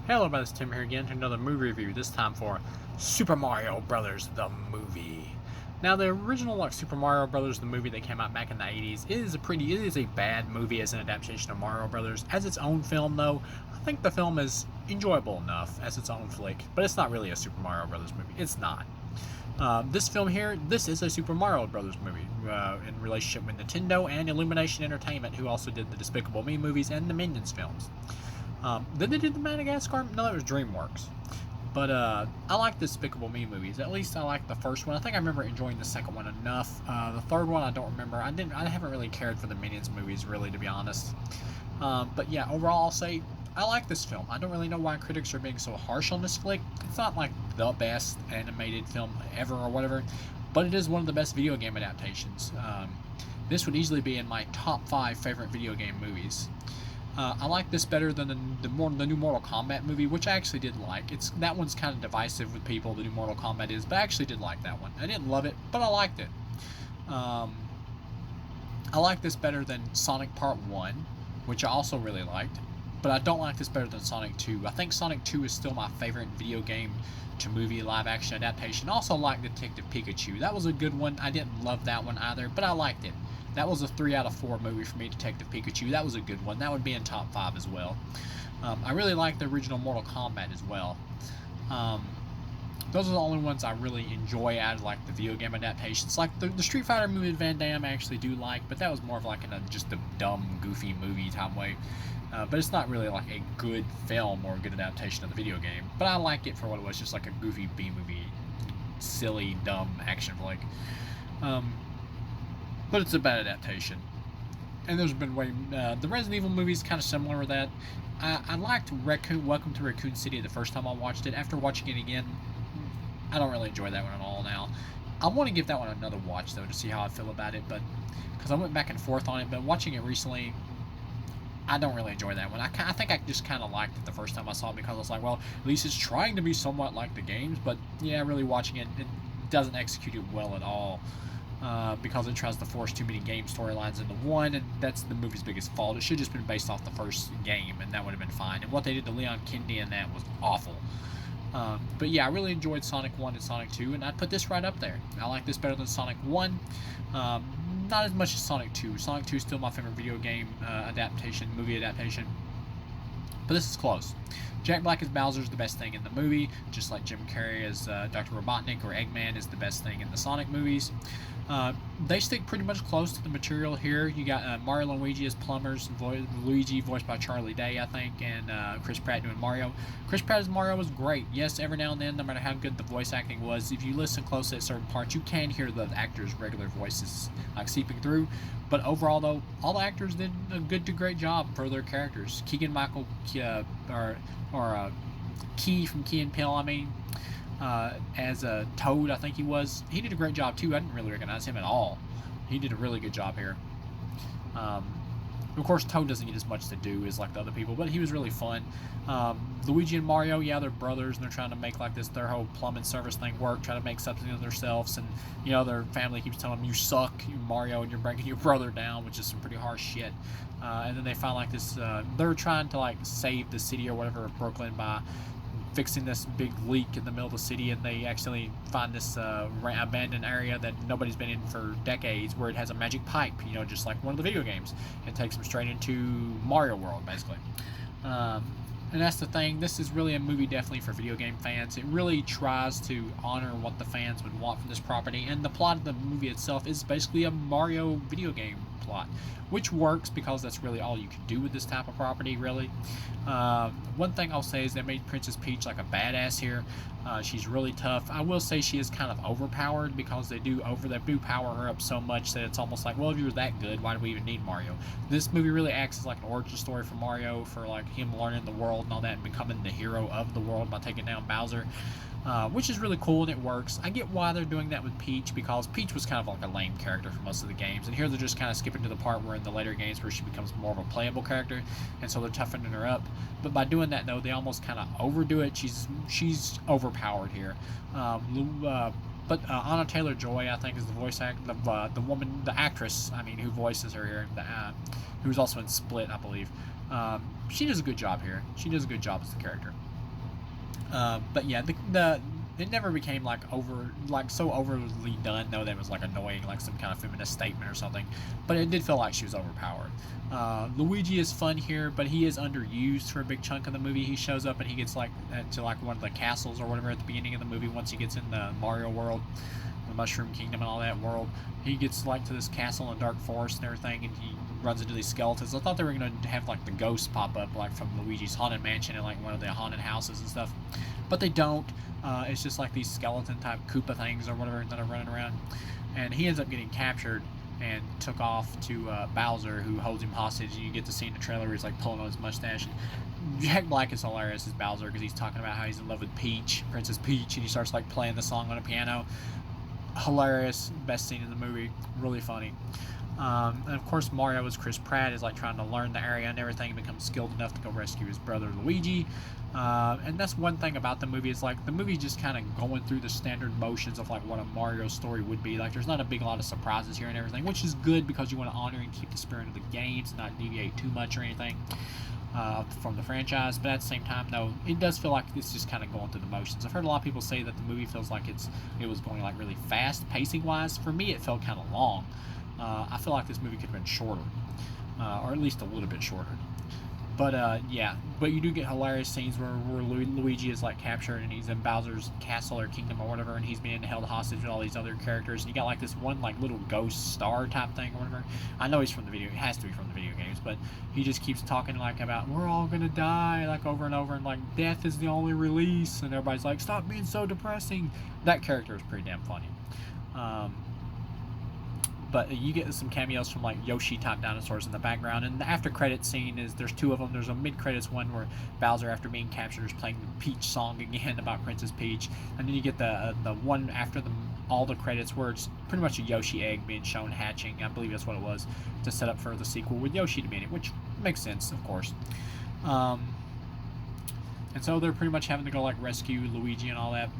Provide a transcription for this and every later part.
Hello, everybody, it's Tim here again to another movie review, this time for Super Mario Brothers the movie. Now, the original Super Mario Brothers the movie that came out back in the 80s is a bad movie as an adaptation of Mario Brothers. As its own film, though, I think the film is enjoyable enough as its own flick, but it's not really a Super Mario Brothers movie. It's not. This film here, this is a Super Mario Brothers movie in relationship with Nintendo and Illumination Entertainment, who also did the Despicable Me movies and the Minions films. Then they did the Madagascar. No, that was DreamWorks. But I like the Despicable Me movies. At least I like the first one. I think I remember enjoying the second one enough. The third one I don't remember. I haven't really cared for the Minions movies, really, to be honest. But yeah, overall I'll say I like this film. I don't really know why critics are being so harsh on this flick. It's not like the best animated film ever or whatever, but it is one of the best video game adaptations. This would easily be in my top 5 favorite video game movies. I like this better than the new Mortal Kombat movie, which I actually did like. That one's kind of divisive with people, the new Mortal Kombat is, but I actually did like that one. I didn't love it, but I liked it. I like this better than Sonic Part 1, which I also really liked, but I don't like this better than Sonic 2. I think Sonic 2 is still my favorite video game to movie live action adaptation. I also like Detective Pikachu. That was a good one. I didn't love that one either, but I liked it. That was a 3 out of 4 movie for me, Detective Pikachu. That was a good one. That would be in top 5 as well. I really like the original Mortal Kombat as well. Those are the only ones I really enjoy out of like the video game adaptations. Like the Street Fighter movie with Van Damme I actually do like, but that was more of like in just a dumb, goofy movie type way. But it's not really like a good film or a good adaptation of the video game. But I like it for what it was, just like a goofy B-movie, silly, dumb action flick. But it's a bad adaptation. And there's been the Resident Evil movies kind of similar with that. I liked Welcome to Raccoon City the first time I watched it. After watching it again, I don't really enjoy that one at all now. I want to give that one another watch though to see how I feel about it, but because I went back and forth on it. But watching it recently, I don't really enjoy that one. I think I just kind of liked it the first time I saw it because I was like, well, at least it's trying to be somewhat like the games. But yeah, really watching it, it doesn't execute it well at all. Because it tries to force too many game storylines into one, and that's the movie's biggest fault. It should have just been based off the first game, and that would have been fine. And what they did to Leon Kennedy in that was awful. But yeah, I really enjoyed Sonic 1 and Sonic 2, and I'd put this right up there. I like this better than Sonic 1. Not as much as Sonic 2. Sonic 2 is still my favorite video game movie adaptation. But this is close. Jack Black as Bowser is the best thing in the movie, just like Jim Carrey as Dr. Robotnik or Eggman is the best thing in the Sonic movies. They stick pretty much close to the material here. You got Mario and Luigi as plumbers, Luigi voiced by Charlie Day, I think, and Chris Pratt doing Mario. Chris Pratt as Mario was great. Yes, every now and then, no matter how good the voice acting was, if you listen closely at certain parts, you can hear the actors' regular voices like seeping through. But overall, though, all the actors did a good to great job for their characters. Keegan-Michael Key from Key and Peele, as a Toad, I think he was. He did a great job too. I didn't really recognize him at all. He did a really good job here. Of course, Toad doesn't get as much to do as like the other people, but he was really fun. Luigi and Mario, yeah, they're brothers, and they're trying to make like their whole plumbing service thing work, trying to make something of themselves, and their family keeps telling them, "You suck, you Mario, and you're breaking your brother down," which is some pretty harsh shit. And then they find like this. They're trying to like save the city or whatever of Brooklyn by fixing this big leak in the middle of the city, and they actually find this abandoned area that nobody's been in for decades, where it has a magic pipe, just like one of the video games. It takes them straight into Mario World, basically. And that's the thing. This is really a movie definitely for video game fans. It really tries to honor what the fans would want from this property, and the plot of the movie itself is basically a Mario video game plot, which works because that's really all you can do with this type of property, really. One thing I'll say is they made Princess Peach like a badass here. She's really tough. I will say she is kind of overpowered because they do power her up so much that it's almost like, well, if you were that good, why do we even need Mario? This movie really acts as like an origin story for Mario, for like him learning the world and all that, and becoming the hero of the world by taking down Bowser. Which is really cool, and it works. I get why they're doing that with Peach, because Peach was kind of like a lame character for most of the games, and here they're just kind of skipping to the part where in the later games where she becomes more of a playable character, and so they're toughening her up. But by doing that, though, they almost kind of overdo it. She's overpowered here. But Anna Taylor-Joy, I think, is the voice actor, the woman, the actress, who voices her here, who's also in Split, I believe. She does a good job here. She does a good job as the character. But yeah, the it never became like so overly done though that it was like annoying, like some kind of feminist statement or something. But it did feel like she was overpowered. Luigi is fun here, but he is underused for a big chunk of the movie. He shows up and he gets like to like one of the castles or whatever at the beginning of the movie. Once he gets in the Mario world, the Mushroom Kingdom and all that world, he gets like to this castle in Dark Forest and everything, and he runs into these skeletons. I thought they were going to have like the ghosts pop up like from Luigi's Haunted Mansion and like one of the haunted houses and stuff, but they don't. It's just like these skeleton type Koopa things or whatever that are running around, and he ends up getting captured and took off to Bowser, who holds him hostage. And you get to see in the trailer where he's like pulling on his mustache. And Jack Black is hilarious as Bowser because he's talking about how he's in love with Peach, Princess Peach, and he starts like playing the song on a piano. Hilarious, best scene in the movie, really funny. And of course, Mario as Chris Pratt is like trying to learn the area and everything, and becomes skilled enough to go rescue his brother Luigi. And that's one thing about the movie is like the movie just kind of going through the standard motions of like what a Mario story would be. Like there's not a big lot of surprises here and everything, which is good because you want to honor and keep the spirit of the games, not deviate too much or anything from the franchise. But at the same time, though, it does feel like it's just kind of going through the motions. I've heard a lot of people say that the movie feels like it was going like really fast pacing wise. For me, it felt kind of long. I feel like this movie could have been shorter, or at least a little bit shorter. But yeah, but you do get hilarious scenes where Luigi is like captured and he's in Bowser's castle or kingdom or whatever, and he's being held hostage with all these other characters. And you got like this one like little ghost star type thing or whatever. I know he's from the video; it has to be from the video games, but he just keeps talking like about we're all gonna die like over and over, and like death is the only release, and everybody's like stop being so depressing. That character is pretty damn funny. Um, but you get some cameos from like Yoshi type dinosaurs in the background, and the after credit scene is there's two of them. There's a mid credits one where Bowser, after being captured, is playing the Peach song again about Princess Peach, and then you get the one after all the credits where it's pretty much a Yoshi egg being shown hatching. I believe that's what it was, to set up for the sequel with Yoshi to be in it, which makes sense, of course. And so they're pretty much having to go like rescue Luigi and all that.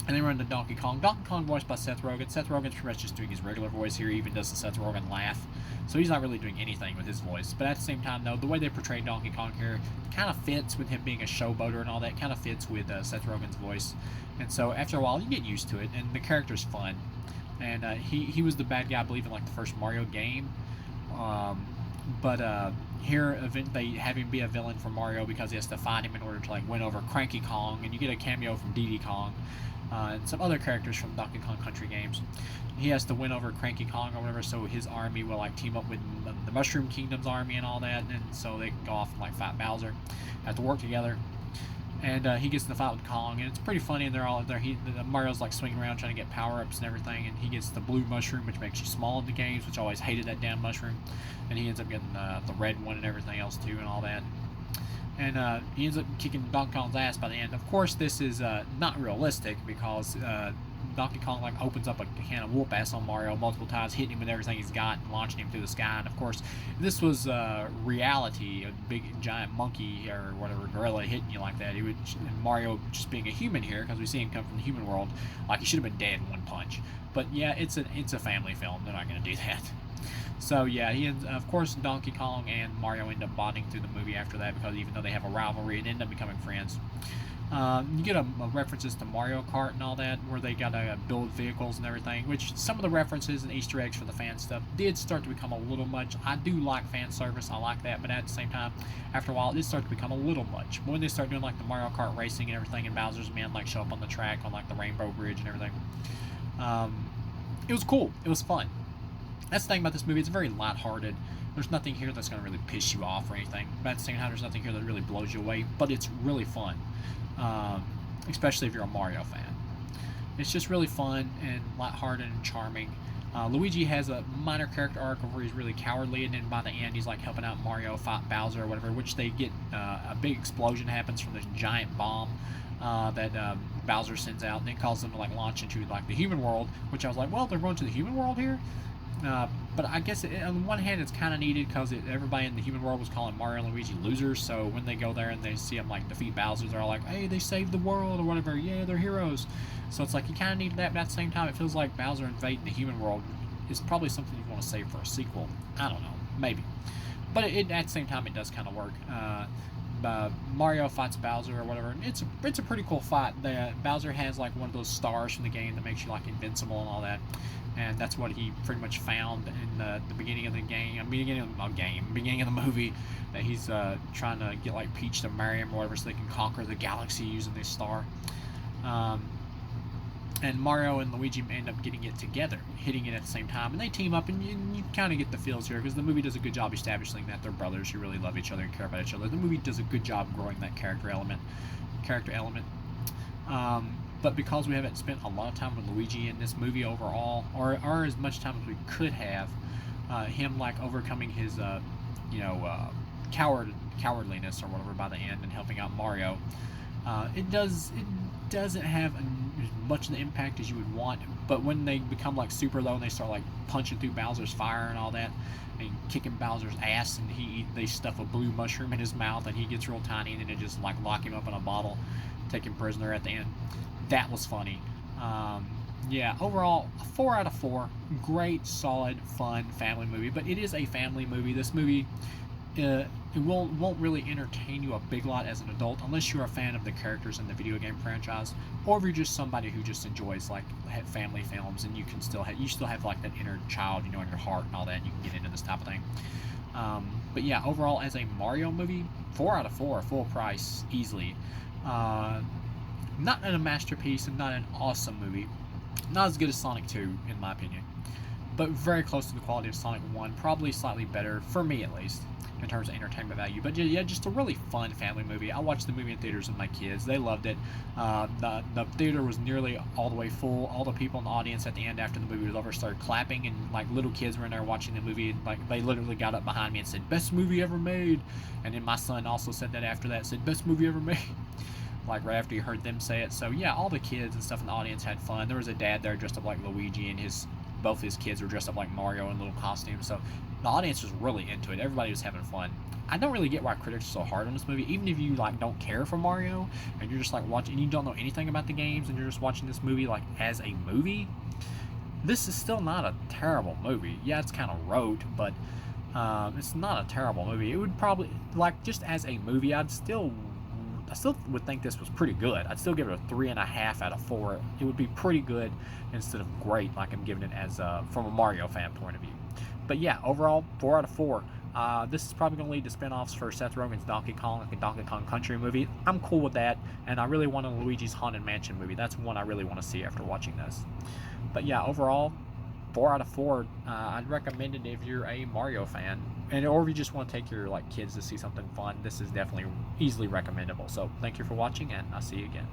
And then we're into Donkey Kong. Donkey Kong voiced by Seth Rogen. Seth Rogen's pretty much just doing his regular voice here. He even does the Seth Rogen laugh. So he's not really doing anything with his voice. But at the same time, though, the way they portray Donkey Kong here kind of fits with him being a showboater and all that. Kind of fits with Seth Rogen's voice. And so after a while, you get used to it. And the character's fun. And he was the bad guy, I believe, in like the first Mario game. But here they have him be a villain for Mario because he has to fight him in order to like win over Cranky Kong. And you get a cameo from Diddy Kong. And some other characters from Donkey Kong Country games. He has to win over Cranky Kong or whatever, so his army will like team up with the Mushroom Kingdom's army and all that, and so they can go off and like fight Bowser. Have to work together, and he gets in the fight with Kong, and it's pretty funny. And they're all there. Mario's like swinging around trying to get power ups and everything, and he gets the blue mushroom, which makes you small in the games, which I always hated that damn mushroom. And he ends up getting the red one and everything else too, and all that. And he ends up kicking Donkey Kong's ass by the end. Of course, this is not realistic because Donkey Kong like opens up a can of whoop ass on Mario multiple times, hitting him with everything he's got and launching him through the sky. And of course, this was reality, a big giant monkey or whatever gorilla hitting you like that. He would Mario just being a human here because we see him come from the human world, like he should have been dead in one punch. But yeah, it's a family film. They're not going to do that. So yeah, of course Donkey Kong and Mario end up bonding through the movie after that because even though they have a rivalry, they end up becoming friends. You get a references to Mario Kart and all that, where they gotta build vehicles and everything, which some of the references and Easter eggs for the fan stuff did start to become a little much. I do like fan service, I like that, but at the same time, after a while, it did start to become a little much. But when they start doing like the Mario Kart racing and everything, and Bowser's men like show up on the track on like the Rainbow Bridge and everything, it was cool. It was fun. That's the thing about this movie, it's very lighthearted. There's nothing here that's going to really piss you off or anything. But at the same time, there's nothing here that really blows you away. But it's really fun, especially if you're a Mario fan. It's just really fun and lighthearted and charming. Luigi has a minor character arc where he's really cowardly, and then by the end, he's like helping out Mario fight Bowser or whatever, which they get a big explosion happens from this giant bomb that Bowser sends out, and it causes them to like launch into like the human world, which I was like, well, they're going to the human world here? But I guess on one hand it's kind of needed because everybody in the human world was calling Mario and Luigi losers, so when they go there and they see them like defeat Bowser, they're all like, hey, they saved the world or whatever, yeah, they're heroes. So it's like you kind of need that, but at the same time it feels like Bowser invading the human world is probably something you want to save for a sequel. I don't know, maybe. But at the same time it does kind of work. Mario fights Bowser or whatever. And it's a pretty cool fight. Bowser has like one of those stars from the game that makes you like invincible and all that, and that's what he pretty much found in the beginning of the game, beginning of the movie, that he's trying to get like Peach to marry him or whatever so they can conquer the galaxy using this star. Um, and Mario and Luigi end up getting it together, hitting it at the same time, and they team up, and you kind of get the feels here because the movie does a good job establishing that they're brothers who really love each other and care about each other. The movie does a good job growing that character element. But because we haven't spent a lot of time with Luigi in this movie overall, or as much time as we could have, him like overcoming his, cowardliness or whatever by the end and helping out Mario, it doesn't have as much of the impact as you would want. But when they become like super low and they start like punching through Bowser's fire and all that, and kicking Bowser's ass, and they stuff a blue mushroom in his mouth, and he gets real tiny, and then they just like lock him up in a bottle, take him prisoner at the end. That was funny. Yeah, overall, a 4 out of 4. Great, solid, fun family movie. But it is a family movie. This movie, it won't really entertain you a big lot as an adult unless you're a fan of the characters in the video game franchise, or if you're just somebody who just enjoys like family films, and you still have like that inner child, in your heart and all that. And you can get into this type of thing. But yeah, overall, as a Mario movie, 4 out of 4, full price, easily. Not a masterpiece and not an awesome movie. Not as good as Sonic 2, in my opinion. But very close to the quality of Sonic 1. Probably slightly better, for me at least, in terms of entertainment value. But yeah, just a really fun family movie. I watched the movie in theaters with my kids. They loved it. The theater was nearly all the way full. All the people in the audience at the end after the movie was over started clapping, and like little kids were in there watching the movie, and like they literally got up behind me and said, "Best movie ever made." And then my son also said that after that, said, "Best movie ever made." Like right after you heard them say it. So yeah, all the kids and stuff in the audience had fun. There was a dad there dressed up like Luigi, and both his kids were dressed up like Mario in little costumes. So the audience was really into it. Everybody was having fun. I don't really get why critics are so hard on this movie. Even if you like don't care for Mario and you're just like watching, and you don't know anything about the games, and you're just watching this movie like as a movie, this is still not a terrible movie. Yeah, it's kind of rote, but it's not a terrible movie. It would probably, like, just as a movie, I still would think this was pretty good. I'd still give it a 3.5 out of 4. It would be pretty good instead of great, like I'm giving it as from a Mario fan point of view. But yeah, overall, 4 out of 4. This is probably going to lead to spin-offs for Seth Rogen's Donkey Kong, like a Donkey Kong Country movie. I'm cool with that, and I really want a Luigi's Haunted Mansion movie. That's one I really want to see after watching this. But yeah, overall, 4 out of 4. I'd recommend it if you're a Mario fan, or if you just want to take your kids to see something fun. This is definitely easily recommendable. So thank you for watching, and I'll see you again.